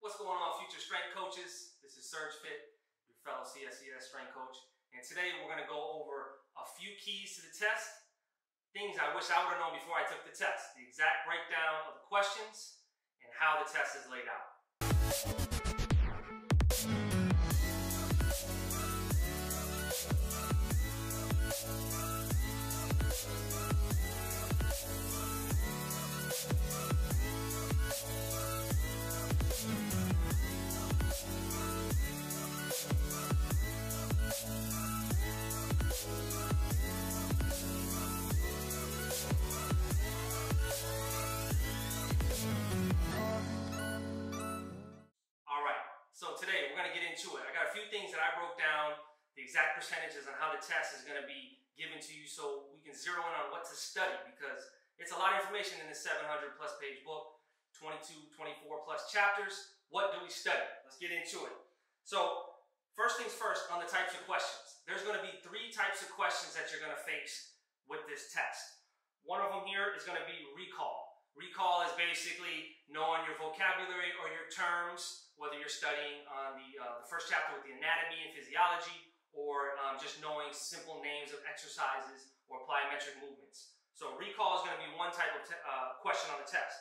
What's going on, future strength coaches? This is Surge Fit, your fellow CSCS strength coach. And today we're going to go over a few keys to the test, things I wish I would have known before I took the test, the exact breakdown of the questions and how the test is laid out. So today we're going to get into it. I got a few things that I broke down, the exact percentages on how the test is going to be given to you so we can zero in on what to study, because it's a lot of information in this 700 plus page book, 22, 24 plus chapters. What do we study? Let's get into it. So first things first, on the types of questions. There's going to be three types of questions that you're going to face with this test. One of them here is going to be recall. Recall is basically knowing your vocabulary or your terms, whether you're studying on the first chapter with the anatomy and physiology, or just knowing simple names of exercises or plyometric movements. So recall is going to be one type of question on the test.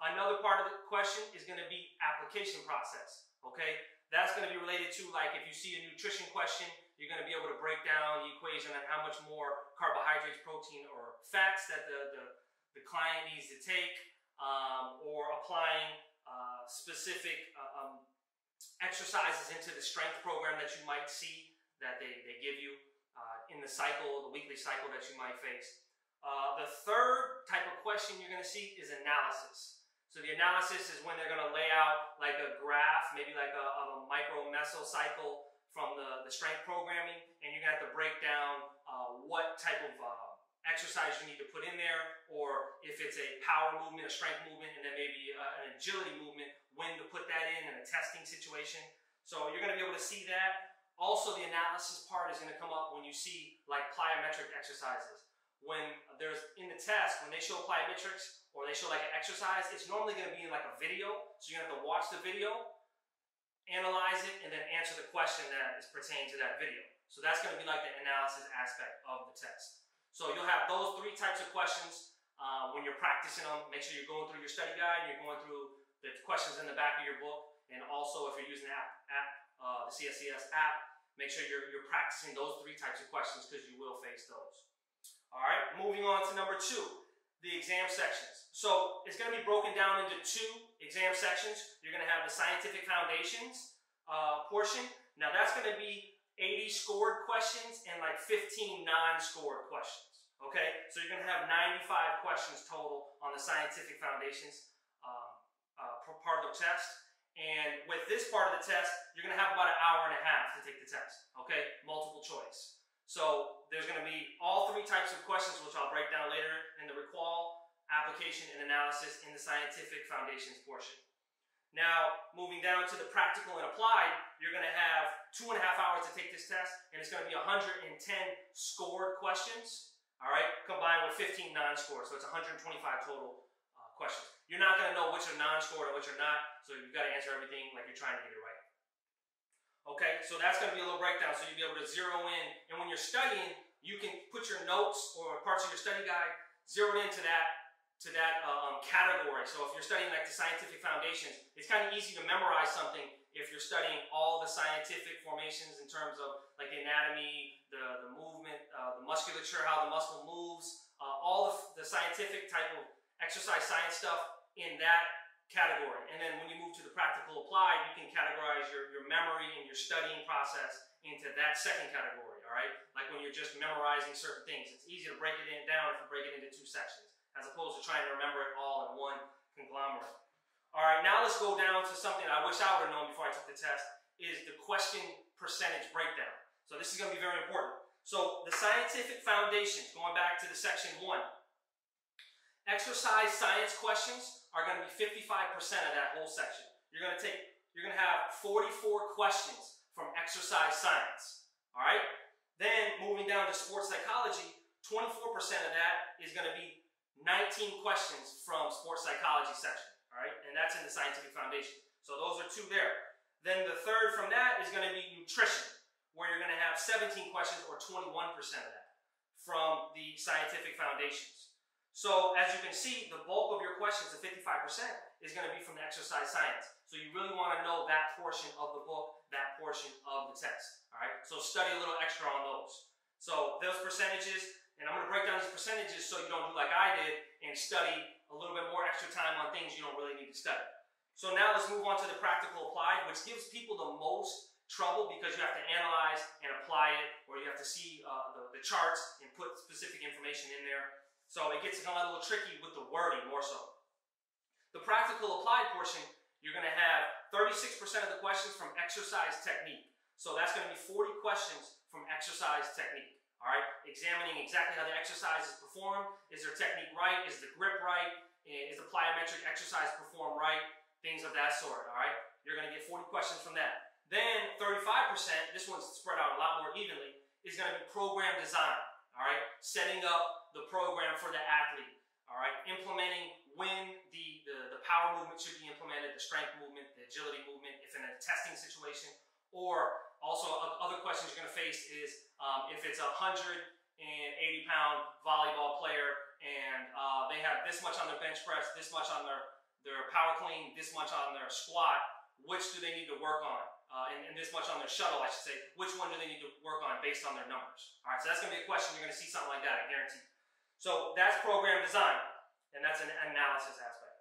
Another part of the question is going to be application process. Okay, that's going to be related to, like, if you see a nutrition question, you're going to be able to break down the equation on how much more carbohydrates, protein, or fats that the client needs to take, or applying specific exercises into the strength program that you might see that they give you in the cycle, the weekly cycle that you might face. The third type of question you're going to see is analysis. So the analysis is when they're going to lay out like a graph, maybe like a micro-mesocycle from the strength programming, and you're going to have to break down what type of exercise you need to put in there, or if it's a power movement, a strength movement, and then maybe an agility movement, when to put that in a testing situation. So you're going to be able to see that. Also, the analysis part is going to come up when you see like plyometric exercises. When there's in the test, when they show plyometrics or they show like an exercise, it's normally going to be in like a video. So you're going to have to watch the video, analyze it, and then answer the question that is pertaining to that video. So that's going to be like the analysis aspect of the test. So you'll have those three types of questions when you're practicing them. Make sure you're going through your study guide, and you're going through the questions in the back of your book. And also, if you're using the the CSCS app, make sure you're practicing those three types of questions, because you will face those. All right, moving on to number 2, the exam sections. So it's going to be broken down into 2 exam sections. You're going to have the scientific foundations portion. Now that's going to be 80 scored questions and like 15 non-scored questions. Okay, so you're going to have 95 questions total on the scientific foundations part of the test. And with this part of the test, you're going to have about an hour and a half to take the test. Okay, multiple choice. So there's going to be all 3 types of questions, which I'll break down later in the recall, application, and analysis in the scientific foundations portion. Now, moving down to the practical and applied, you're going to have 2.5 hours to take this test, and it's going to be 110 scored questions, all right, combined with 15 non-scored, so it's 125 total questions. You're not going to know which are non-scored and which are not, so you've got to answer everything like you're trying to get it right. Okay, so that's going to be a little breakdown, so you'll be able to zero in, and when you're studying, you can put your notes or parts of your study guide zeroed into that category. So if you're studying like the scientific foundations, it's kind of easy to memorize something if you're studying all the scientific formations in terms of like the anatomy, the movement, the musculature, how the muscle moves, all of the scientific type of exercise science stuff in that category. And then when you move to the practical applied, you can categorize your memory and your studying process into that second category, all right? Like when you're just memorizing certain things, it's easy to break it down if you break it into 2 sections, as opposed to trying to remember it all in one conglomerate. All right, now let's go down to something I wish I would have known before I took the test, is the question percentage breakdown. So this is going to be very important. So the scientific foundations, going back to the section 1, exercise science questions are going to be 55% of that whole section. You're going to have 44 questions from exercise science. All right? Then moving down to sports psychology, 24% of that is going to be 19 questions from sports psychology section. All right? And that's in the scientific foundation. So those are 2 there. Then the third from that is going to be nutrition, where you're going to have 17 questions, or 21% of that, from the scientific foundations. So as you can see, the bulk of your questions, the 55%, is going to be from the exercise science. So you really want to know that portion of the book, that portion of the test. All right. So study a little extra on those. So those percentages, and I'm going to break down these percentages so you don't do like I did and study a little bit more extra time on things you don't really need to study. So now let's move on to the practical applied, which gives people the most trouble because you have to analyze and apply it, or you have to see the charts and put specific information in there. So it gets a little tricky with the wording more so. The practical applied portion, you're going to have 36% of the questions from exercise technique. So that's going to be 40 questions from exercise technique. All right, examining exactly how the exercise is performed. Is their technique right? Is the grip right? Is the plyometric exercise performed right? Things of that sort. All right, you're going to get 40 questions from that. Then 35%, this one's spread out a lot more evenly, is going to be program design. All right, setting up the program for the athlete. All right, implementing when the power movement should be implemented, the strength movement, the agility movement, if in a testing situation. Or also other questions you're going to face is if it's a 180-pound volleyball player and they have this much on their bench press, this much on their power clean, this much on their squat, which do they need to work on? And this much on their shuttle, I should say. Which one do they need to work on based on their numbers? All right, so that's going to be a question. You're going to see something like that, I guarantee. So that's program design, and that's an analysis aspect.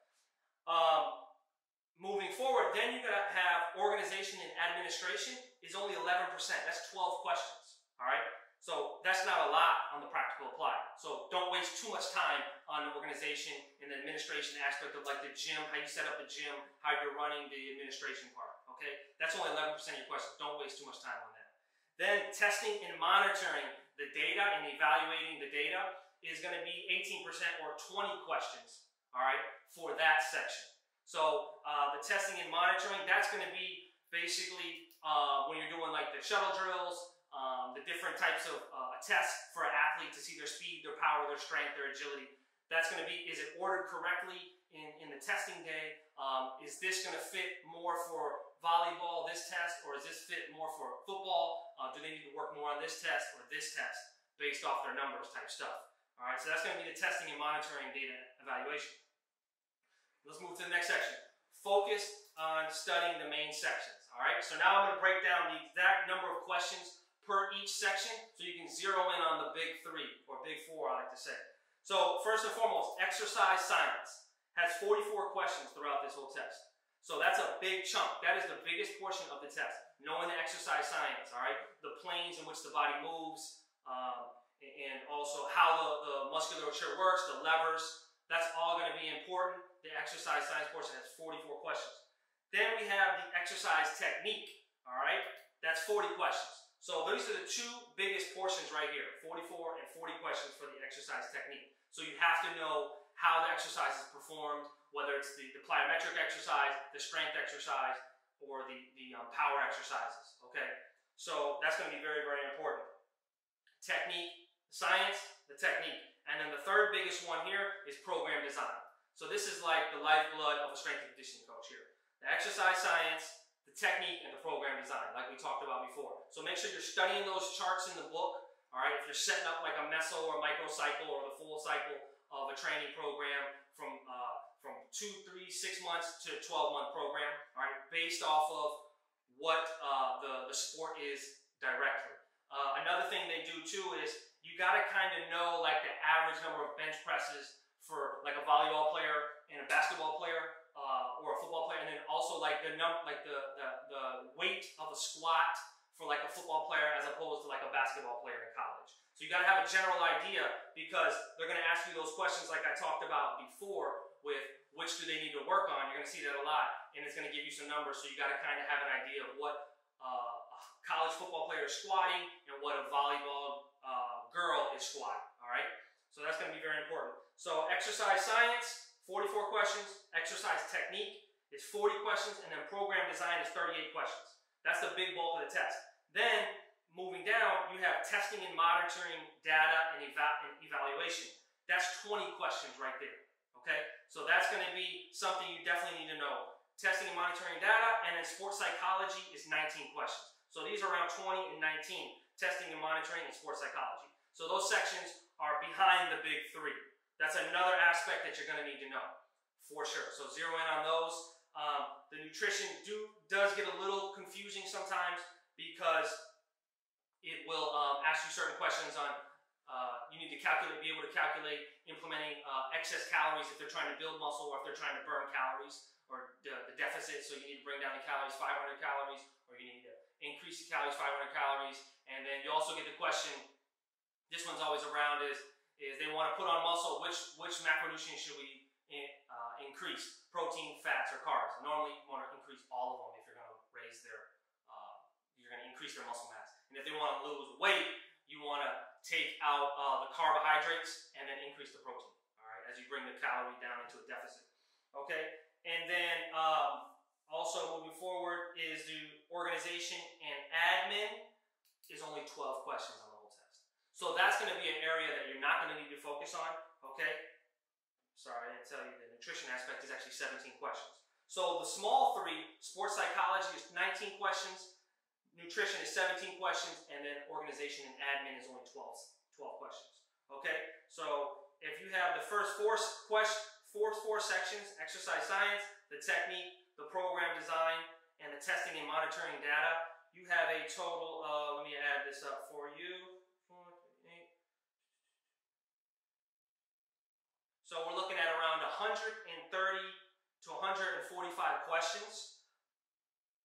Moving forward, then you're going to have organization and administration is only 11%. That's 12 questions. All right, so that's not a lot on the practical applied. So don't waste too much time on the organization and the administration aspect of like the gym, how you set up the gym, how you're running the administration part. Okay, that's only 11% of your questions. Don't waste too much time on that. Then testing and monitoring the data and evaluating the data is going to be 18% or 20 questions, all right, for that section. So the testing and monitoring, that's going to be basically when you're doing like the shuttle drills, the different types of tests for an athlete to see their speed, their power, their strength, their agility. That's going to be, is it ordered correctly in the testing day? Is this going to fit more for volleyball, this test, or does this fit more for football? Do they need to work more on this test or this test based off their numbers type stuff? All right, so that's going to be the testing and monitoring data evaluation. Let's move to the next section. Focus on studying the main sections. All right, so now I'm going to break down the exact number of questions per each section so you can zero in on the big 3 or big 4, I like to say. So first and foremost, exercise science has 44 questions throughout this whole test. So that's a big chunk. That is the biggest portion of the test. Knowing the exercise science, all right? The planes in which the body moves, and also how the musculature works, the levers. That's all going to be important. The exercise science portion has 44 questions. Then we have the exercise technique, all right? That's 40 questions. So these are the 2 biggest portions right here, 44 and 40 questions for the exercise technique. So you have to know how the exercise is performed, whether it's the plyometric exercise, the strength exercise, or the power exercises, okay? So that's going to be very, very important. Technique, science, the technique. And then the third biggest one here is program design. So this is like the lifeblood of a strength and conditioning coach here. The exercise science, the technique, and the program design, like we talked about before. So make sure you're studying those charts in the book, all right? If you're setting up like a meso or microcycle or the full cycle of a training program from 2, 3, 6 months to a 12-month program, all right, based off of what the sport is directly. Another thing they do too is you got to kind of know like the average number of bench presses for like a volleyball player and a basketball player or a football player, and then also like the weight of a squat for like a football player as opposed to like a basketball player in college. So you got to have a general idea because they're going to ask you those questions like I talked about before with which do they need to work on. You're going to see that a lot, and it's going to give you some numbers. So you got to kind of have an idea of what a college football player is squatting and what a volleyball girl is squatting. All right. So that's going to be very important. So exercise science, 44 questions. Exercise technique is 40 questions, and then program design is 38 questions. That's the big bulk of the test. Then moving down, you have testing and monitoring data and evaluation. That's 20 questions right there. Okay, so that's going to be something you definitely need to know. testing and monitoring data, and then sports psychology is 19 questions. So these are around 20 and 19, testing and monitoring and sports psychology. So those sections are behind the big three. That's another aspect that you're going to need to know, for sure. So zero in on those. The nutrition does get a little confusing sometimes because it will ask you certain questions on, you need to be able to calculate implementing excess calories if they're trying to build muscle or if they're trying to burn calories, or the deficit, so you need to bring down the calories 500 calories, or you need to increase the calories 500 calories. And then you also get the question, this one's always around, is they want to put on muscle, which macronutrients should we increase? Protein, fats, or carbs? Normally you want to increase all of them if you're going to raise you're going to increase their muscle mass. And if they want to lose weight, you want to take out the carbohydrates and then increase the protein, all right, as you bring the calorie down into a deficit, okay? And then also moving forward is the organization and admin is only 12 questions on the whole test. So that's going to be an area that you're not going to need to focus on, okay? Sorry, I didn't tell you the nutrition aspect is actually 17 questions. So the small three, sports psychology is 19 questions, nutrition is 17 questions, and then organization and admin is only 12 questions. Okay, so if you have the first four sections, exercise science, the technique, the program design, and the testing and monitoring data, you have a total of, let me add this up for you, 4, 8. So we're looking at around 130 to 145 questions.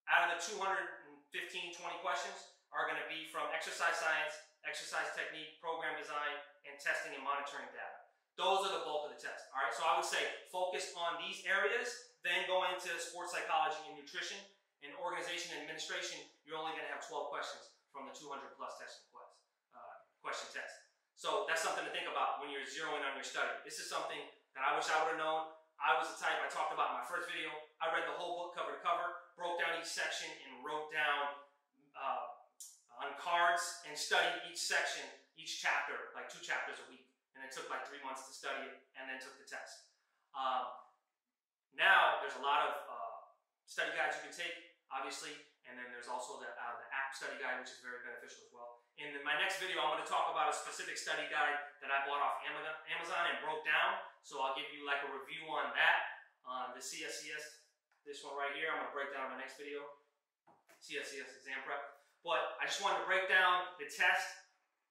Out of the 215, 20 questions are going to be from exercise science, exercise technique, program design, and testing and monitoring data. Those are the bulk of the test. All right, so I would say focus on these areas, then go into sports psychology and nutrition. In organization and administration, you're only going to have 12 questions from the 200 plus question test. So that's something to think about when you're zeroing on your study. This is something that I wish I would have known. I was the type, I talked about in my first video, I read the whole book cover to cover, broke down each section, and wrote down on cards and studied each section, each chapter, like 2 chapters a week. And it took like 3 months to study it, and then took the test. Now, there's a lot of study guides you can take, obviously, and then there's also the app study guide, which is very beneficial as well. In my next video, I'm going to talk about a specific study guide that I bought off Amazon and broke down. So I'll give you like a review on that. The CSCS, this one right here, I'm going to break down in my next video. CSCS exam prep. But I just wanted to break down the test,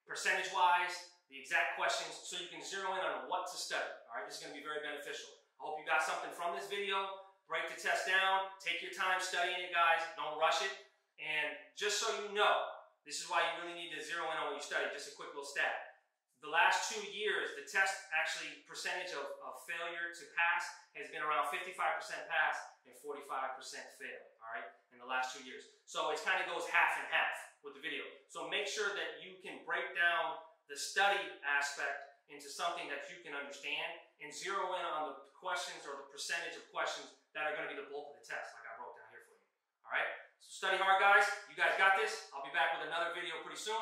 percentage-wise, the exact questions, so you can zero in on what to study. All right, this is going to be very beneficial. I hope you got something from this video. Break the test down. Take your time studying it, guys. Don't rush it. And just so you know, this is why you really need to zero in on what you study. Just a quick little stat. The last 2 years, the test actually percentage of failure to pass has been around 55% pass and 45% fail, all right, in the last 2 years. So it kind of goes half and half with the video. So make sure that you can break down the study aspect into something that you can understand and zero in on the questions or the percentage of questions that are going to be the bulk of the test, like I broke down here for you, all right? So study hard, guys. You guys got this. I'll be back with another video pretty soon.